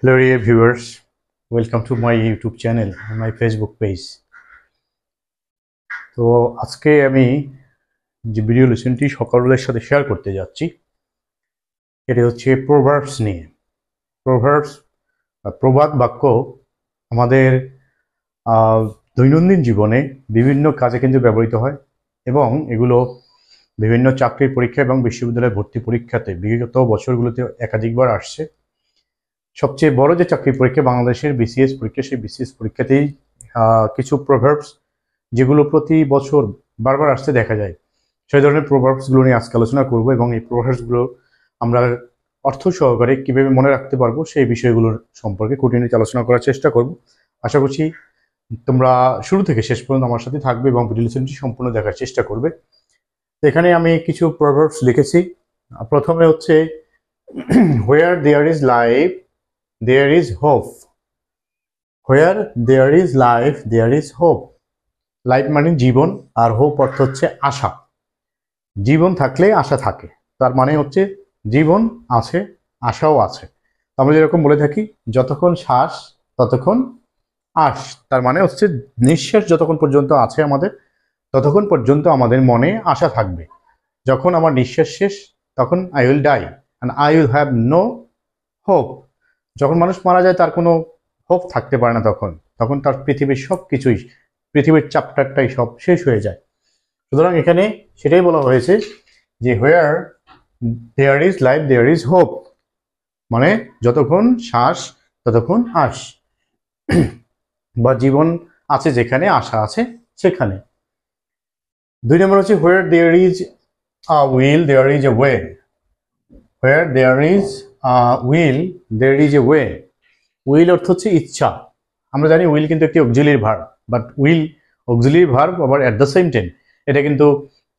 Hello dear viewers, welcome to my YouTube channel and my Facebook page. তো আজকে আমি যে ভিডিও লেসনটি সকালবেলার সাথে শেয়ার করতে যাচ্ছি এটি হচ্ছে প্রোভার্বস নিয়ে। প্রোভার্বস প্রবাদ বাক্য আমাদের দৈনন্দিন জীবনে বিভিন্ন কাজে কিন্তু ব্যবহৃত হয় এবং এগুলো বিভিন্ন চাকরির পরীক্ষা এবং বিশ্ববিদ্যালয় ভর্তি পরীক্ষাতে বিগত বছরগুলোতে একাধিকবার আসছে। সবচেয়ে বড় যে চাকরি পরীক্ষা বাংলাদেশের বিসিএস পরীক্ষা, সেই বিসিএস পরীক্ষাতেই কিছু প্রোভার্বস যেগুলো প্রতি বছর বারবার আসতে দেখা যায়, সেই ধরনের প্রোভার্বসগুলো নিয়ে আজকে আলোচনা করব এবং এই প্রোভার্বসগুলো আমরা অর্থ সহকারে কীভাবে মনে রাখতে পারবো সেই বিষয়গুলোর সম্পর্কে খুঁটিনাটি আলোচনা করার চেষ্টা করব। আশা করছি তোমরা শুরু থেকে শেষ পর্যন্ত আমার সাথে থাকবে এবং ভিডিও লেসনটি সম্পূর্ণ দেখার চেষ্টা করবে। এখানে আমি কিছু প্রোভার্বস লিখেছি। প্রথমে হচ্ছে where there is life there is hope. Where there is life there is hope. Life মানে জীবন আর হোপ অর্থ হচ্ছে আশা। জীবন থাকলে আশা থাকে, তার মানে হচ্ছে জীবন আছে, আশাও আছে। আমরা যেরকম বলে থাকি যতক্ষণ শ্বাস ততক্ষণ আশ, তার মানে হচ্ছে নিঃশ্বাস যতক্ষণ পর্যন্ত আছে আমাদের ততক্ষণ পর্যন্ত আমাদের মনে আশা থাকবে। যখন আমার নিঃশ্বাস শেষ তখন I will die and I will have no hope. যখন মানুষ মারা যায় তার কোনো হোপ থাকতে পারে না, তখন তার পৃথিবীর সব কিছুই, পৃথিবীর চ্যাপ্টারটাই সব শেষ হয়ে যায়। সুতরাং এখানে সেটাই বলা হয়েছে যে where there is life there is hope, মানে যতক্ষণ শ্বাস ততক্ষণ আশ, বা জীবন আছে যেখানে আশা আছে সেখানে। 2 নম্বর হচ্ছে where there is a will there is a way. Where there is will there is a way. Will অর্থ হচ্ছে ইচ্ছা। আমরা জানি উইল কিন্তু একটি auxiliary verb, but will auxiliary verb আবার অ্যাট দ্য সেম টাইম এটা কিন্তু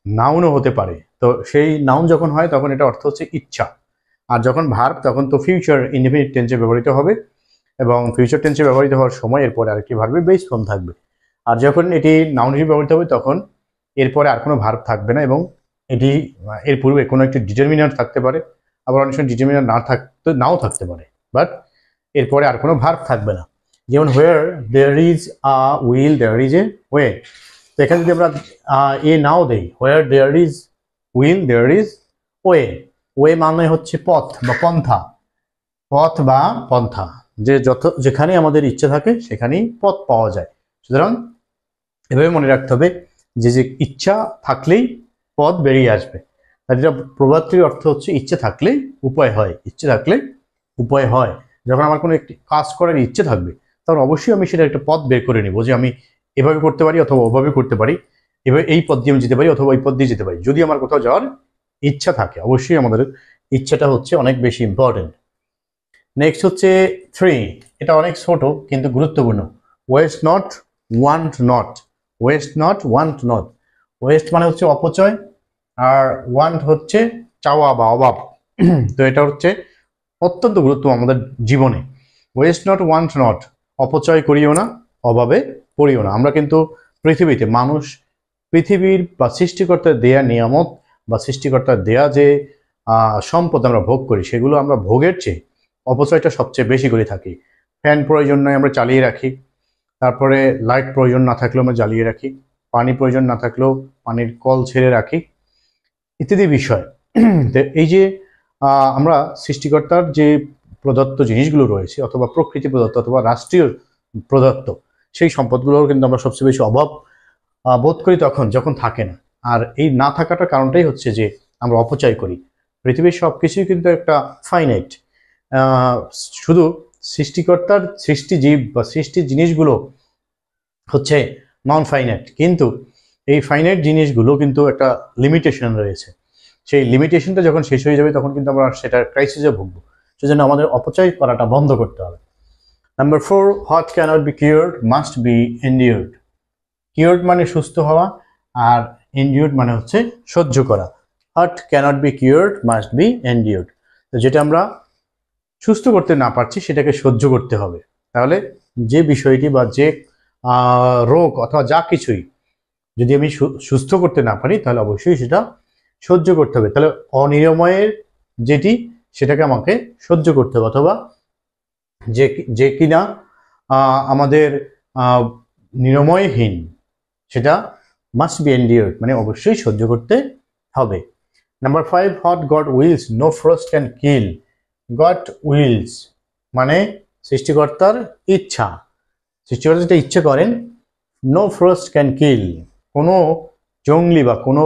নাউনও হতে পারে। তো সেই নাউন যখন হয় তখন এটা অর্থ হচ্ছে ইচ্ছা, আর যখন ভার্ব তখন তো ফিউচার ইনডিফিনিট টেন্সে ব্যবহৃত হবে এবং ফিউচার টেন্সে ব্যবহৃত হওয়ার সময় এরপরে আরেকটি ভার্বের বেস ফর্ম থাকবে। আর যখন এটি নাউন হিসেবে ব্যবহৃত হবে তখন এরপরে আর কোনো ভার্ব থাকবে না এবং এটি এর পূর্বে কোনো একটি ডিটারমিনার থাকতে পারে, আবার অনেক সময় ডিটারমিনার নাও থাকতে পারে, বাট এরপরে আর কোনো ভার্ব থাকবে না। যেমন where there is a will there is a way. তো এখানে যদি আমরা এ নাও দেই, where there is will there is way. Way মানে হচ্ছে পথ বা পন্থা, পথ বা পন্থা, যে যেখানে আমাদের ইচ্ছে থাকে সেখানেই পথ পাওয়া যায়। সুতরাং এভাবে মনে রাখতে হবে যে ইচ্ছা থাকলেই পথ বেরিয়ে আসবে। আর এটা প্রবাদটির অর্থ হচ্ছে ইচ্ছে থাকলে উপায় হয়, ইচ্ছে থাকলে উপায় হয়। যখন আমার কোনো একটি কাজ করার ইচ্ছে থাকবে তখন অবশ্যই আমি সেটা একটা পথ বের করে নেব যে আমি এভাবে করতে পারি অথবা ওভাবে করতে পারি, এভাবে এই পথ দিয়ে আমি যেতে পারি অথবা ওই পথ দিয়ে যেতে পারি। যদি আমার কোথাও যাওয়ার ইচ্ছা থাকে, অবশ্যই আমাদের ইচ্ছাটা হচ্ছে অনেক বেশি ইম্পর্টেন্ট। নেক্সট হচ্ছে 3, এটা অনেক ছোট কিন্তু গুরুত্বপূর্ণ। Waste not want not. Waste not want not. West মানে হচ্ছে অপচয় আর ওয়ান্ট হচ্ছে চাওয়া বা অভাব। তো এটা হচ্ছে অত্যন্ত গুরুত্ব আমাদের জীবনে। ওয়েস্ট নট ওয়ান্ট নট, অপচয় করিও না, অভাবে পড়িও না। আমরা কিন্তু পৃথিবীতে মানুষ পৃথিবীর বা সৃষ্টিকর্তার দেয়া নিয়ামত বা সৃষ্টিকর্তার দেয়া যে সম্পদ আমরা ভোগ করি সেগুলো আমরা ভোগের চেয়ে অপচয়টা সবচেয়ে বেশি করে থাকি। ফ্যান প্রয়োজন নয় আমরা জ্বালিয়ে রাখি, তারপরে লাইট প্রয়োজন না থাকলেও আমরা জ্বালিয়ে রাখি, পানি প্রয়োজন না থাকলেও পানির কল ছেড়ে রাখি, ইত্যাদি বিষয়। এই যে আমরা সৃষ্টিকর্তার যে প্রদত্ত জিনিসগুলো রয়েছে অথবা প্রকৃতি প্রদত্ত অথবা রাষ্ট্রীয় প্রদত্ত সেই সম্পদগুলোর কিন্তু আমরা সবচেয়ে বেশি অভাব বোধ করি যখন থাকে না। আর এই না থাকাটার কারণটাই হচ্ছে যে আমরা অপচয় করি। পৃথিবীর সব কিছুই কিন্তু একটা ফাইনাইট, শুধু সৃষ্টিকর্তার সৃষ্টি জীব বা সৃষ্টির জিনিসগুলো হচ্ছে নন ফাইনাইট, কিন্তু এই ফাইনাইট জিনিসগুলো কিন্তু একটা লিমিটেশন রয়েছে। সেই লিমিটেশনটা যখন শেষ হয়ে যাবে তখন কিন্তু আমরা সেটার ক্রাইসিসে ভুগবো। সেজন্য আমাদের অপচয় করাটা বন্ধ করতে হবে। Number 4, what cannot be cured must be endured. Cured মানে সুস্থ হওয়া আর এন্ডিউরড মানে হচ্ছে সহ্য করা। What cannot be cured must be endured. তো যেটা আমরা সুস্থ করতে না পারছি সেটাকে সহ্য করতে হবে। তাহলে যে বিষয়টি বা যে রোগ অথবা যা কিছুই যদি আমি সুস্থ করতে না পারি তাহলে অবশ্যই সেটা সহ্য করতে হবে। তাহলে অনিরাময়ের যেটি সেটাকে আমাকে সহ্য করতে হবে, অথবা যে যে কিনা আমাদের নিরাময়হীন, সেটা মাস্ট বি এন্ডিওর্ড, মানে অবশ্যই সহ্য করতে হবে। Number 5, what God wills no frost can kill. God wills মানে সৃষ্টিকর্তার ইচ্ছা, সৃষ্টিকর্তা যেটা ইচ্ছে করেন, নো ফ্রস্ট ক্যান কিল, কোনো জঙ্গলি বা কোনো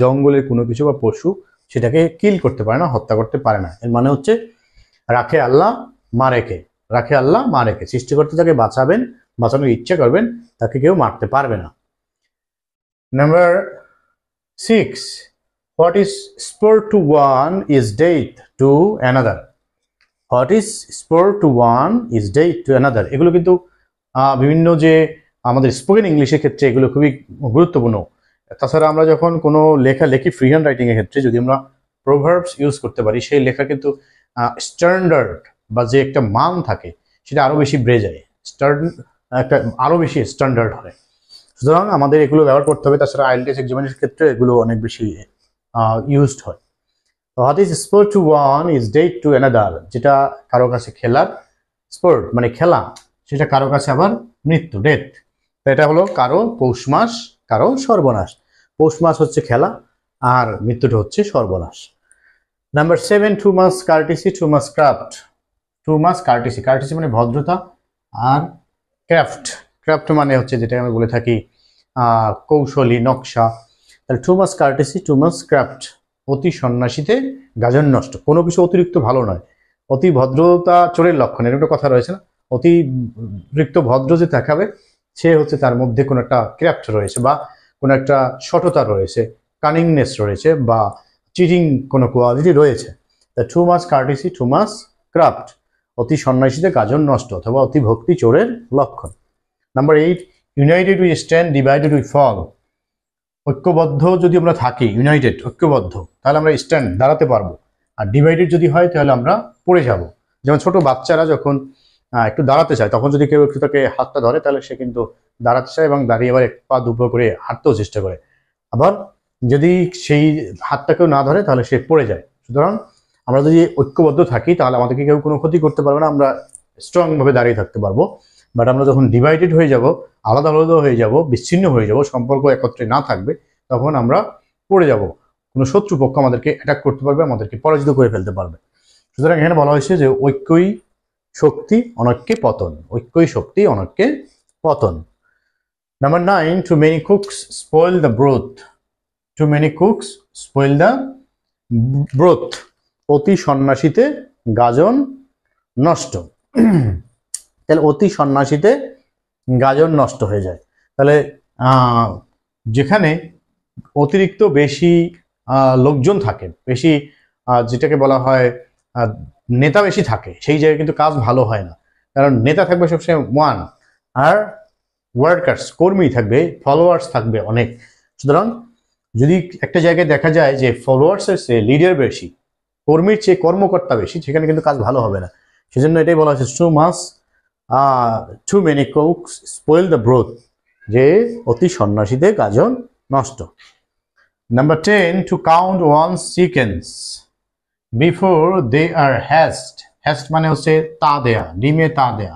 জঙ্গলের কোনো কিছু বা পশু সেটাকে কিল করতে পারে না, হত্যা করতে পারে না। এর মানে হচ্ছে রাখে আল্লাহ মারেকে, রাখে আল্লাহ মারেকে, সৃষ্টিকর্তা যাকে বাঁচাবেন, বাঁচানোর ইচ্ছা করবেন, তাকে কেউ মারতে পারবে না। Number 6, what is sport to one is death to another. What is sport to one is death to another, এগুলো কিন্তু বিভিন্ন যে আমাদের স্পোকেন ইংলিশের ক্ষেত্রে এগুলো খুবই গুরুত্বপূর্ণ। তাছাড়া আমরা যখন কোনো লেখা লিখি ফ্রি হ্যান্ড রাইটিংয়ের ক্ষেত্রে, যদি আমরা প্রোভার্বস ইউজ করতে পারি, সেই লেখা কিন্তু স্ট্যান্ডার্ড বা যে একটা মান থাকে সেটা আরও বেশি বেড়ে যায়, একটা আরও বেশি স্ট্যান্ডার্ড হয়। সুতরাং আমাদের এগুলো ব্যবহার করতে হবে। তাছাড়া আইএলটিএস এক্সামিনের ক্ষেত্রে এগুলো অনেক বেশি ইউজড হয়। What is sport to one is death to another, যেটা কারো কাছে খেলার, স্পোর্ট মানে খেলা, সেটা কারো কাছে আবার মৃত্যু, ডেথ। এটা হলো কারো পৌষ মাস, কারো সর্বনাশ। পৌষ মাস হচ্ছে খেলা, আর মৃত্যুটা হচ্ছে সর্বনাশ। Number 7, two much courtesy too much craft. Two much কার্টিসি, কার্টিসি মানে ভদ্রতা, আর ক্রাফট, ক্রাফট মানে হচ্ছে যেটা আমি বলে থাকি কৌশলী, নকশা। তাহলে two much courtesy too much craft, অতি সন্ন্যাসীতে গাজন নষ্ট। কোনো কিছু অতিরিক্ত ভালো নয়, অতি ভদ্রতা চোরের লক্ষণ, এর একটা কথা রয়েছে না, অতিরিক্ত ভদ্র যে দেখাবে সে হচ্ছে তার মধ্যে কোনো একটা ক্রাফট রয়েছে, বা কোনো একটা সততা রয়েছে, কানিংনেস রয়েছে, বা চিটিং কোনো কোয়ালিটি রয়েছে। তা too much courtesy too much craft, অতি সন্ন্যাসীতে গাজন নষ্ট অথবা অতি ভক্তি চোরের লক্ষণ। Number 8, united we stand, divided we fall. ঐক্যবদ্ধ যদি আমরা থাকি, ইউনাইটেড ঐক্যবদ্ধ, তাহলে আমরা স্ট্যান্ড দাঁড়াতে পারবো, আর ডিভাইডেড যদি হয় তাহলে আমরা পড়ে যাব। যেমন ছোট বাচ্চারা যখন একটু দাঁড়াতে চায়, তখন যদি কেউ একটু তাকে হাতটা ধরে, তাহলে সে কিন্তু দাঁড়াতে চায় এবং দাঁড়িয়ে আবার এক পা দুপো করে হাঁটতেও চেষ্টা করে। আবার যদি সেই হাতটা কেউ না ধরে, তাহলে সে পড়ে যায়। সুতরাং আমরা যদি ঐক্যবদ্ধ থাকি, তাহলে আমাদেরকে কেউ কোনো ক্ষতি করতে পারবে না, আমরা স্ট্রংভাবে দাঁড়িয়ে থাকতে পারবো। বাট আমরা যখন ডিভাইডেড হয়ে যাব, আলাদা আলাদা হয়ে যাব, বিচ্ছিন্ন হয়ে যাব, সম্পর্ক একত্রে না থাকবে, তখন আমরা পড়ে যাব। কোনো শত্রুপক্ষ আমাদেরকে অ্যাটাক করতে পারবে, আমাদেরকে পরাজিত করে ফেলতে পারবে। সুতরাং এখানে বলা হয়েছে যে ঐক্যই শক্তি, অনৈক্যে পতন। ঐক্যই শক্তি, অনৈক্যে পতন। Number 9, too many cooks spoil the broth. Too many cooks spoil the broth, অতি সন্ন্যাসীতে গাজন নষ্ট। তাহলে অতি সন্ন্যাসীতে গাজন নষ্ট হয়ে যায়। তাহলে যেখানে অতিরিক্ত বেশি লোকজন থাকে, বেশি যেটাকে বলা হয় নেতা বেশি থাকে, সেই জায়গায় কিন্তু কাজ ভালো হয় না। কারণ নেতা থাকবে সবসময় ওয়ান, আর ওয়ার্কার্স কর্মী থাকবে, ফলোয়ার্স থাকবে অনেক। সুতরাং যদি একটা জায়গায় দেখা যায় যে ফলোয়ার্সের চেয়ে লিডার বেশি, কর্মীর চেয়ে কর্মকর্তা বেশি, সেখানে কিন্তু কাজ ভালো হবে না। সেজন্য এটাই বলা হয়েছে too many cooks spoil the broth, যে অতি সন্ন্যাসীতে গাজন নষ্ট। Number 10, to count one's chickens before they are hatched. Hatched মানে হচ্ছে তা দেয়া, ডিমে তা দেয়া,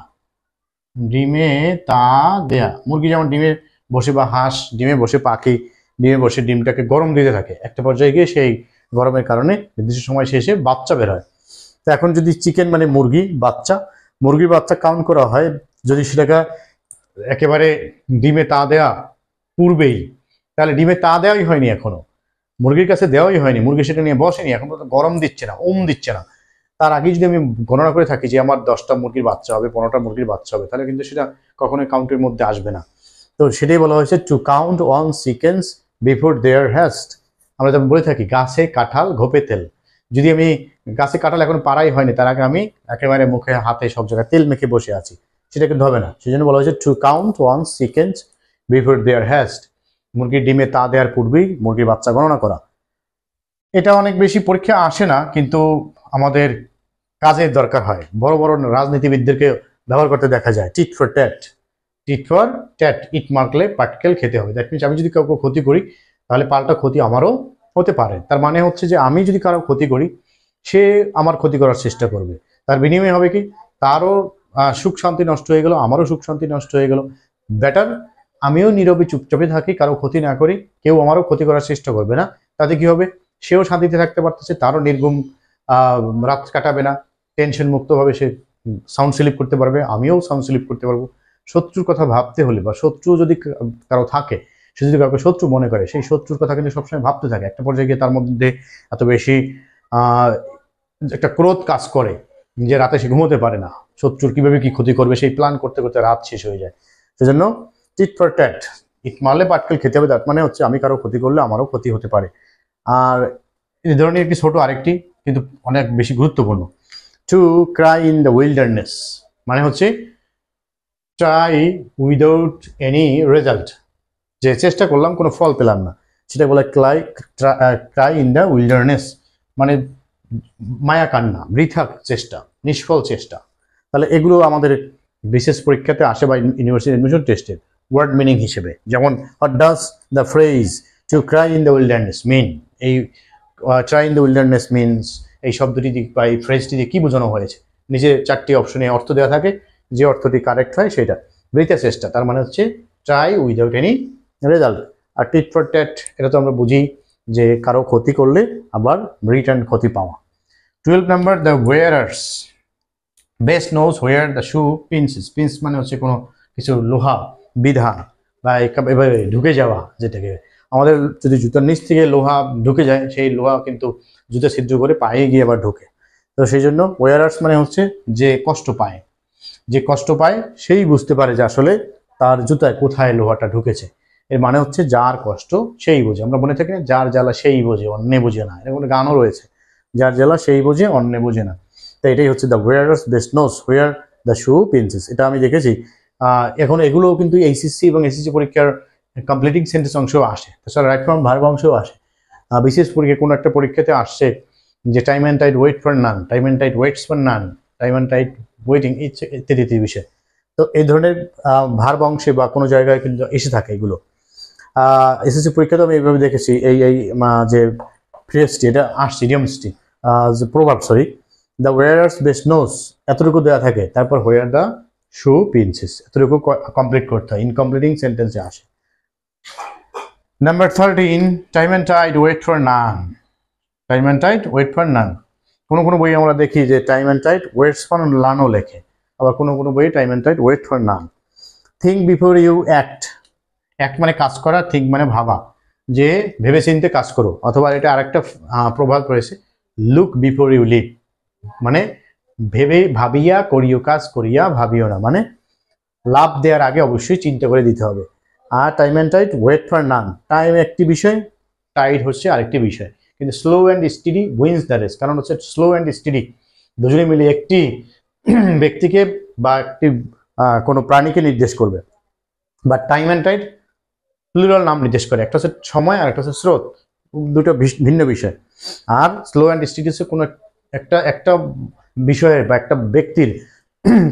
ডিমে তা দেয়া। মুরগি যেমন ডিমে বসে, বা হাঁস ডিমে বসে, পাখি ডিমে বসে ডিমটাকে গরম দিতে থাকে, একটা পর্যায়ে গিয়ে সেই গরমের কারণে নির্দিষ্ট সময় শেষে বাচ্চা বের হয়। তো এখন যদি চিকেন মানে মুরগির বাচ্চা কাউন্ট করা হয়, যদি সেটাকে একেবারে ডিমে তা দেয়া পূর্বেই, তাহলে ডিমে তা দেওয়াই হয়নি, এখনো মুরগির কাছে দেওয়াই হয়নি, মুরগি সেটা নিয়ে বসেনি, এখন তো গরম দিচ্ছে না, দিচ্ছে না। তার আগে যদি আমি গণনা করে থাকি যে আমার 10টা মুরগির বাচ্চা হবে, 15টা মুরগির বাচ্চা হবে, তাহলে কিন্তু সেটা কখনোই কাউন্টের মধ্যে আসবে না। তো সেটাই বলা হয়েছে to count one chickens before their hatched. আমরা যেমন বলে থাকি গাছে কাঁঠাল ঘোপে তেল, যদি আমি গাছে কাঁঠাল এখন পাড়াই হয়নি, তার আগে আমি একেবারে মুখে হাতে সব জায়গায় তেল মেখে বসে আছি, সেটা কিন্তু হবে না। সেই জন্য বলা হয়েছে to count one chickens before their hatched, মুরগির ডিমে তা দেওয়ার পূর্বেই মুরগির বাচ্চা গণনা করা। এটা অনেক বেশি পরীক্ষা আসে না, কিন্তু আমাদের কাজের দরকার হয়। বড় বড় রাজনীতিবিদদেরকে ব্যবহার করতে দেখা যায়, টিট ফর ট্যাট, ইট মারলে পাটকেল খেতে হবে। দ্যাট মিনস আমি যদি কাউকে ক্ষতি করি, তাহলে পাল্টা ক্ষতি আমারও হতে পারে। তার মানে হচ্ছে যে আমি যদি কারো ক্ষতি করি, সে আমার ক্ষতি করার চেষ্টা করবে, তার বিনিময়ে হবে কি, তারও সুখ শান্তি নষ্ট হয়ে গেল, আমারও সুখ শান্তি নষ্ট হয়ে গেল। বেটার আমিও নীরবে চুপচাপে থাকি, কারো ক্ষতি না করি, কেউ আমারও ক্ষতি করার চেষ্টা করবে না। তাতে কি হবে, সেও শান্তিতে থাকতে পারতেছে, তারও নির্ঘুম রাত কাটাবে না, টেনশন মুক্তভাবে সে সাউন্ড স্লিপ করতে পারবে, আমিও সাউন্ড স্লিপ করতে পারবো। শত্রুর কথা ভাবতে হলে বা শত্রু যদি কারো থাকে, সে যদি কাউকে শত্রু মনে করে, সেই শত্রুর কথা কিন্তু সবসময় ভাবতে থাকে। একটা পর্যায়ে গিয়ে তার মধ্যে এত বেশি একটা ক্রোধ কাজ করে যে রাতে সে ঘুমোতে পারে না, শত্রুর কিভাবে কি ক্ষতি করবে সেই প্ল্যান করতে করতে রাত শেষ হয়ে যায়। সেজন্য টিট ফর ট্যাট, ইট মারলে পাটকেল খেতে হবে, তার মানে হচ্ছে আমি কারো ক্ষতি করলে আমারও ক্ষতি হতে পারে। আর এই ধরনের একটি ছোট আরেকটি কিন্তু অনেক বেশি গুরুত্বপূর্ণ, two cry in the wilderness, মানে হচ্ছে ট্রাই উইদাউট এনি রেজাল্ট, যে চেষ্টা করলাম কোনো ফল পেলাম না, সেটা বলে ক্রাই ইন দ্য উইল্ডারনেস, মানে মায়া কান্না, বৃথা চেষ্টা, নিষ্ফল চেষ্টা। তাহলে এগুলো আমাদের বিশেষ পরীক্ষাতে আসে বা ইউনিভার্সিটি অ্যাডমিশন টেস্টের ওয়ার্ড মিনিং হিসেবে। যেমন what does the phrase to cry in the wilderness mean, এই try in the wilderness means, এই শব্দটি বা এই ফ্রেজটি দিয়ে কী বোঝানো হয়েছে, নিচে 4টি অপশনে অর্থ দেওয়া থাকে, যে অর্থটি কারেক্ট হয় সেটা বৃথা চেষ্টা, তার মানে হচ্ছে ট্রাই উইদাউট এনি রেজাল্ট। আর টিট ফর ট্যাট, এটা তো আমরা বুঝি যে কারো ক্ষতি করলে আবার রিটার্ন ক্ষতি পাওয়া। 12 number, the wearers best knows where the shoe pinches, pinch মানে হচ্ছে কোনো কিছু লোহা বিধা বা এভাবে ঢুকে যাওয়া, যেটাকে আমাদের যদি জুতার নিচ থেকে লোহা ঢুকে যায়, সেই লোহা কিন্তু জুতা ছিদ্র করে পায়ে গিয়ে আবার ঢোকে। তো সেই জন্য ওয়ারার্স মানে হচ্ছে যে কষ্ট পায়, যে কষ্ট পায় সেই বুঝতে পারে যে আসলে তার জুতায় কোথায় লোহাটা ঢুকেছে। এর মানে হচ্ছে যার কষ্ট সেই বোঝে। আমরা মনে থাকি না, যার জ্বালা সেই বোঝে অন্যে বোঝে না, এরকম গানও রয়েছে, যার জ্বালা সেই বোঝে অন্যে বোঝে না। তো এটাই হচ্ছে the wearers best knows where the shoe pinches. এটা আমি দেখেছি। এখন এগুলো কিন্তু এইচএসসি এবং এসএসসি পরীক্ষার কমপ্লিটিং সেন্টেন্স অংশেও আসে, তাছাড়া রাইট ফ্রম ভার্ব অংশেও আসে। বিশেষ পরীক্ষা কোনো একটা পরীক্ষাতে আসছে যে time and tide wait for none, time and tide waits for none, time and tide waiting ইত্যাদি বিষয়। তো এই ধরনের ভার্ব অংশে বা কোনো জায়গায় কিন্তু এসে থাকে এগুলো। এসএসসি পরীক্ষাতে আমি এইভাবে দেখেছি, এই যে ফ্রেজটি, এটা আসছে ইডিয়মসটি, প্রভাব, সরি, দ্য ওয়ারার্স বেস্ট নোস এতটুকু দেওয়া থাকে, তারপর হোয়ার দ্য শু পিন্সেস এতটুকু কমপ্লিট করতে হয়, ইনকমপ্লিটিং সেন্টেন্সে আসে। Number 13, time and tide wait for none, time and tide wait for none. কোনো কোনো বই আমরা দেখি যে time and tide waits for নানও লেখে, আবার কোনো কোনো বইয়ে time and tide wait for none. Think before you act, act মানে কাজ করা, থিঙ্ক মানে ভাবা, যে ভেবে চিনতে কাজ করো। অথবা এটা আরেকটা প্রভাব রয়েছে, লুক বিফোর ইউ লিভ, মানে ভেবে ভাবিয়া করিও কাজ, করিয়া ভাবিও না, মানে লাভ দেওয়ার আগে অবশ্যই চিন্তা করে দিতে হবে। আর time and tide wait for none, time একটি বিষয়, টাইড হচ্ছে আরেকটি বিষয়, কিন্তু slow and steady wins the race, কারণ হচ্ছে স্লো অ্যান্ড স্টেডি দুজনে মিলে একটি ব্যক্তিকে বা একটি কোনো প্রাণীকে নির্দেশ করবে, বা টাইম অ্যান্ড টাইড প্লুরাল নাম নির্দেশ করে, একটা হচ্ছে সময় আর একটা হচ্ছে স্রোত, দুটো ভিন্ন বিষয়। আর স্লো অ্যান্ড স্টেডি হচ্ছে কোনো একটা বিষয়ের বা একটা ব্যক্তির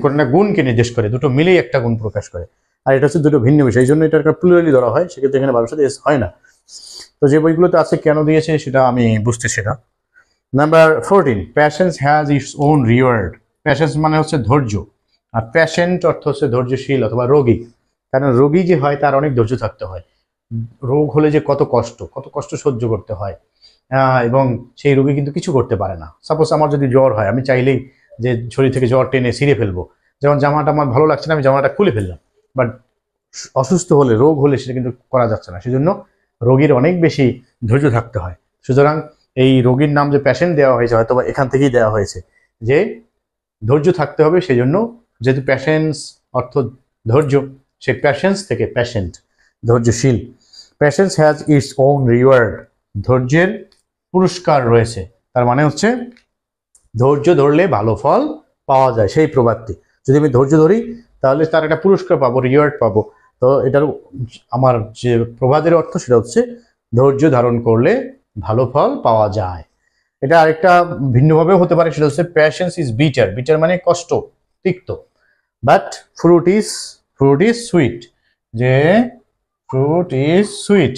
কোনো একটা গুণকে নির্দেশ করে, দুটো মিলেই একটা গুণ প্রকাশ করে। আর এটা হচ্ছে দুটো ভিন্ন বিষয়, এই জন্য এটার প্লুরালি ধরা হয়, সেক্ষেত্রে এখানে ভাবের সাথে এস হয় না। তো যে বইগুলোতে আছে কেন দিয়েছে সেটা আমি বুঝতেছি না। Number 14, patience has its own reward, patience মানে হচ্ছে ধৈর্য, আর প্যাশেন্ট অর্থ হচ্ছে ধৈর্যশীল অথবা রোগী। কারণ রোগী যে হয় তার অনেক ধৈর্য থাকতে হয়, রোগ হলে যে কত কষ্ট সহ্য করতে হয়, এবং সেই রোগী কিন্তু কিছু করতে পারে না। সাপোজ আমার যদি জ্বর হয়, আমি চাইলেই যে শরীর থেকে জ্বর টেনে ছিঁড়ে ফেলবো, যেমন জামাটা আমার ভালো লাগছে না আমি জামাটা খুলে ফেললাম, বাট অসুস্থ হলে, রোগ হলে সেটা কিন্তু করা যাচ্ছে না, সেজন্য রোগীর অনেক বেশি ধৈর্য থাকতে হয়। সুতরাং এই রোগীর নাম যে প্যাশেন্ট দেওয়া হয়েছে, হয়তো বা এখান থেকেই দেওয়া হয়েছে যে ধৈর্য থাকতে হবে, সেজন্য যেহেতু প্যাশেন্স অর্থ ধৈর্য, সেই প্যাশেন্স থেকে প্যাশেন্ট, ধৈর্যশীল। Patience has its own reward, ধৈর্যের পুরস্কার রয়েছে, তার মানে হচ্ছে ধৈর্য ধরলে ভালো ফল পাওয়া যায়, সেই প্রবাদটি। যদি আমি ধৈর্য ধরি তাহলে তার একটা পুরস্কার পাবো, রিওয়ার্ড পাবো। তো এটার আমার যে প্রবাদের অর্থ সেটা হচ্ছে ধৈর্য ধারণ করলে ভালো ফল পাওয়া যায়। এটা আরেকটা ভিন্নভাবেও হতে পারে, সেটা হচ্ছে প্যাশেন্স ইজ বিটার, বিটার মানে কষ্ট, তিক্ত, বাট ফ্রুট ইজ সুইট, যে ফ্রুট ইজ সুইট,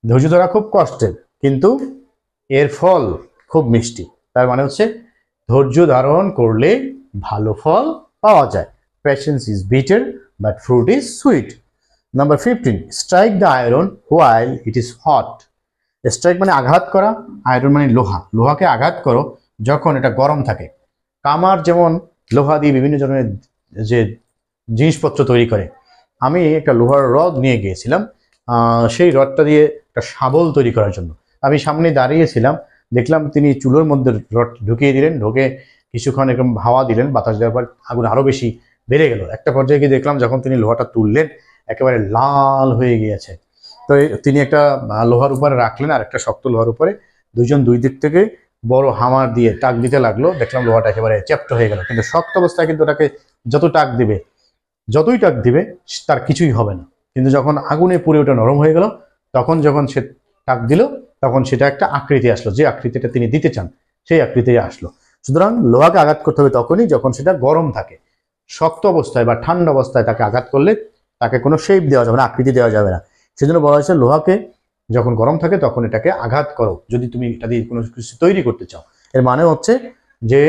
ধৈর্য ধরা খুব কষ্টের কিন্তু এর ফল খুব মিষ্টি। তার মানে হচ্ছে ধৈর্য ধারণ করলে ভালো ফল পাওয়া যায়। Patience is bitter but fruit is sweet. Number 15, strike the iron while it is hot. Strike মানে আঘাত করা, আয়রন মানে লোহা, লোহাকে আঘাত করো যখন এটা গরম থাকে। কামার যেমন লোহা দিয়ে বিভিন্ন ধরনের যে জিনিসপত্র তৈরি করে, আমি একটা লোহার রড নিয়ে গিয়েছিলাম সেই রডটা দিয়ে একটা শাবল তৈরি করার জন্য। আমি সামনে দাঁড়িয়েছিলাম, দেখলাম তিনি চুলোর মধ্যে রড ঢুকিয়ে দিলেন, ঢুকে কিছুক্ষণ এরকম হাওয়া দিলেন, বাতাস দেওয়ার পর আগুন আরো বেশি বেড়ে গেল। একটা পর্যায়ে গিয়ে দেখলাম যখন তিনি লোহাটা তুললেন একেবারে লাল হয়ে গিয়েছে। তো তিনি একটা লোহার উপরে রাখলেন আর একটা শক্ত লোহার উপরে, দুইজন দুই দিক থেকে বড় হামার দিয়ে টাক দিতে লাগলো, দেখলাম লোহাটা একেবারে চ্যাপ্ট হয়ে গেল। কিন্তু শক্ত অবস্থায় কিন্তু ওটাকে যতই টাক দিবে তার কিছুই হবে না। কিন্তু যখন আগুনে পুড়ে ওটা নরম হয়ে গেল, তখন যখন সে টাক দিল তখন সেটা একটা আকৃতি আসলো, যে আকৃতিটা তিনি দিতে চান সেই আকৃতি আসলো। সুতরাং লোহাকে আঘাত করতে হবে তখনই যখন সেটা গরম থাকে। শক্ত অবস্থায় বা ঠান্ডা অবস্থায় তাকে আঘাত করলে তাকে কোনো শেপ দেওয়া যাবে না, আকৃতি দেওয়া যাবে না। সেজন্য বলা হয়েছে লোহাকে যখন গরম থাকে তখন এটাকে আঘাত করো যদি তুমি এটা দিয়ে কোনো কিছু তৈরি করতে চাও। এর মানে হচ্ছে যে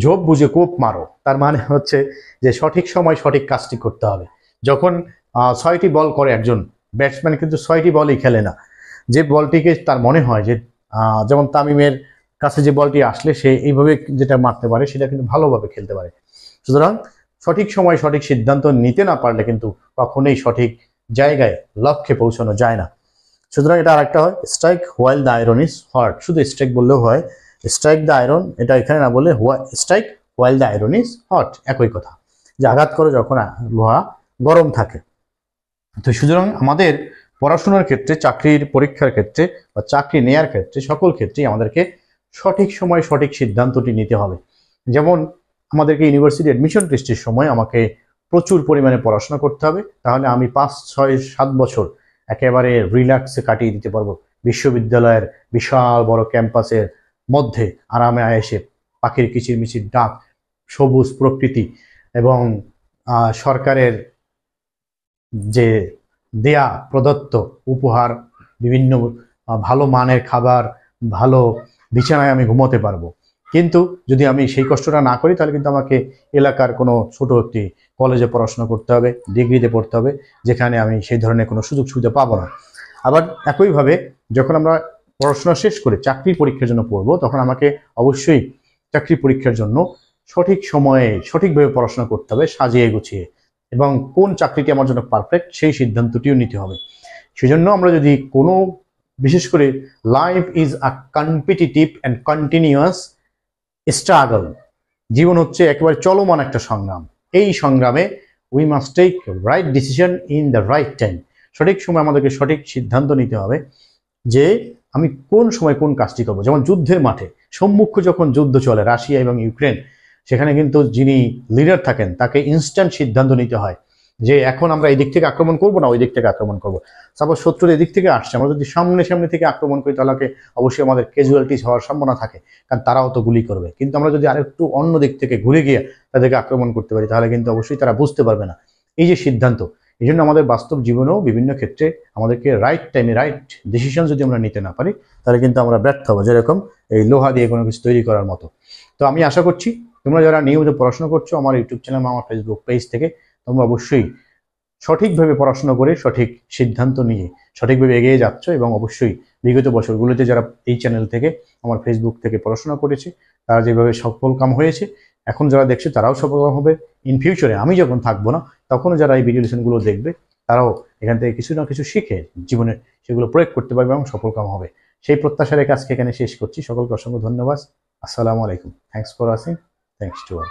ঝোপ বুঝে কোপ মারো, তার মানে হচ্ছে যে সঠিক সময় সঠিক কাজটি করতে হবে। যখন 6টি বল করে একজন ব্যাটসম্যান, কিন্তু 6টি বলই খেলে না। যে বলটিকে তার মনে হয় যে যেমন তামিমের কাছে যে বলটি আসলে সে এইভাবে যেটা মারতে পারে সেটা কিন্তু ভালোভাবে খেলতে পারে। সুতরাং সঠিক সময় সঠিক সিদ্ধান্ত নিতে না পারলে কিন্তু কখনোই সঠিক জায়গায় লক্ষ্যে পৌঁছানো যায় না। সুতরাং এটা আরেকটা হয়, strike while the iron is hot. শুধু স্ট্রাইক বললেও হয়, স্ট্রাইক দ্য আয়রন এটা এখানে না বলে strike while the iron is hot, একই কথা, যে আঘাত করে যখন লোহা গরম থাকে। তো সুতরাং আমাদের পড়াশোনার ক্ষেত্রে, চাকরির পরীক্ষার ক্ষেত্রে বা চাকরি নেয়ার ক্ষেত্রে সকল ক্ষেত্রেই আমাদেরকে সঠিক সময় সঠিক সিদ্ধান্তটি নিতে হবে। যেমন আমাদেরকে ইউনিভার্সিটি অ্যাডমিশন টেস্টের সময় আমাকে প্রচুর পরিমাণে পড়াশোনা করতে হবে, তাহলে আমি 5, 6, 7 বছর একেবারে রিল্যাক্সে কাটিয়ে দিতে পারবো বিশ্ববিদ্যালয়ের বিশাল বড় ক্যাম্পাসের মধ্যে আরামে আয়েসে, পাখির কিচিরমিচির ডাক, সবুজ প্রকৃতি এবং সরকারের যে দেয়া প্রদত্ত উপহার, বিভিন্ন ভালো মানের খাবার, ভালো বিছানায় আমি ঘুমোতে পারবো। কিন্তু যদি আমি সেই কষ্টটা না করি তাহলে কিন্তু আমাকে এলাকার কোনো ছোট একটি কলেজে পড়াশোনা করতে হবে, ডিগ্রিতে পড়তে হবে, যেখানে আমি সেই ধরনের কোনো সুযোগ সুবিধা পাবো না। আবার একইভাবে যখন আমরা পড়াশোনা শেষ করে চাকরির পরীক্ষার জন্য পড়বো, তখন আমাকে অবশ্যই চাকরি পরীক্ষার জন্য সঠিক সময়ে সঠিকভাবে পড়াশোনা করতে হবে, সাজিয়ে গুছিয়ে, এবং কোন চাকরিটি আমার জন্য পারফেক্ট সেই সিদ্ধান্তটিও নিতে হবে। সেজন্য আমরা যদি কোনো, বিশেষ করে life is a competitive and continuous struggle, জীবন হচ্ছে একেবারে চলমান একটা সংগ্রাম। এই সংগ্রামে we must take right decision in the right time. সঠিক সময় আমাদেরকে সঠিক সিদ্ধান্ত নিতে হবে যে আমি কোন সময় কোন কাজটি করবো। যেমন যুদ্ধের মাঠে সম্মুখ যখন যুদ্ধ চলে রাশিয়া এবং ইউক্রেন, সেখানে কিন্তু যিনি লিডার থাকেন তাকে ইনস্ট্যান্ট সিদ্ধান্ত নিতে হয় যে এখন আমরা এই দিক থেকে আক্রমণ করবো না ওই দিক থেকে আক্রমণ করবো। সাপোজ শত্রুর এদিক থেকে আসছে, আমরা যদি সামনে থেকে আক্রমণ করি তাহলে অবশ্যই আমাদের ক্যাজুয়ালিটিস হওয়ার সম্ভাবনা থাকে, কারণ তারাও তো গুলি করবে। কিন্তু আমরা যদি আরেকটু অন্য দিক থেকে ঘুরে গিয়ে তাদেরকে আক্রমণ করতে পারি তাহলে কিন্তু অবশ্যই তারা বুঝতে পারবে না। এই যে সিদ্ধান্ত, এই জন্য আমাদের বাস্তব জীবনেও বিভিন্ন ক্ষেত্রে আমাদেরকে রাইট টাইমে রাইট ডিসিশন যদি আমরা নিতে না পারি তাহলে কিন্তু আমরা ব্যর্থ হবো, যেরকম এই লোহা দিয়ে কোনো কিছু তৈরি করার মতো। তো আমি আশা করছি তোমরা যারা নিয়মিত পড়াশোনা করছো আমার ইউটিউব চ্যানেল বা আমার ফেসবুক পেজ থেকে, তোমরা অবশ্যই সঠিকভাবে পড়াশোনা করে সঠিক সিদ্ধান্ত নিয়ে সঠিকভাবে এগিয়ে যাচ্ছ, এবং অবশ্যই বিগত বছরগুলোতে যারা এই চ্যানেল থেকে আমার ফেসবুক থেকে পড়াশোনা করেছে তারা যেভাবে সফলকাম হয়েছে, এখন যারা দেখছে তারাও সফলকাম হবে। ইন ফিউচারে আমি যখন থাকবো না তখনও যারা এই ভিডিও লেসনগুলো দেখবে তারাও এখান থেকে কিছু না কিছু শিখে জীবনে সেগুলো প্রয়োগ করতে পারবে এবং সফলকাম হবে। সেই প্রত্যাশা রেখে আজকে এখানে শেষ করছি। সকলকে অসংখ্য ধন্যবাদ। আসসালামু আলাইকুম। Thanks for watching. Thanks to all.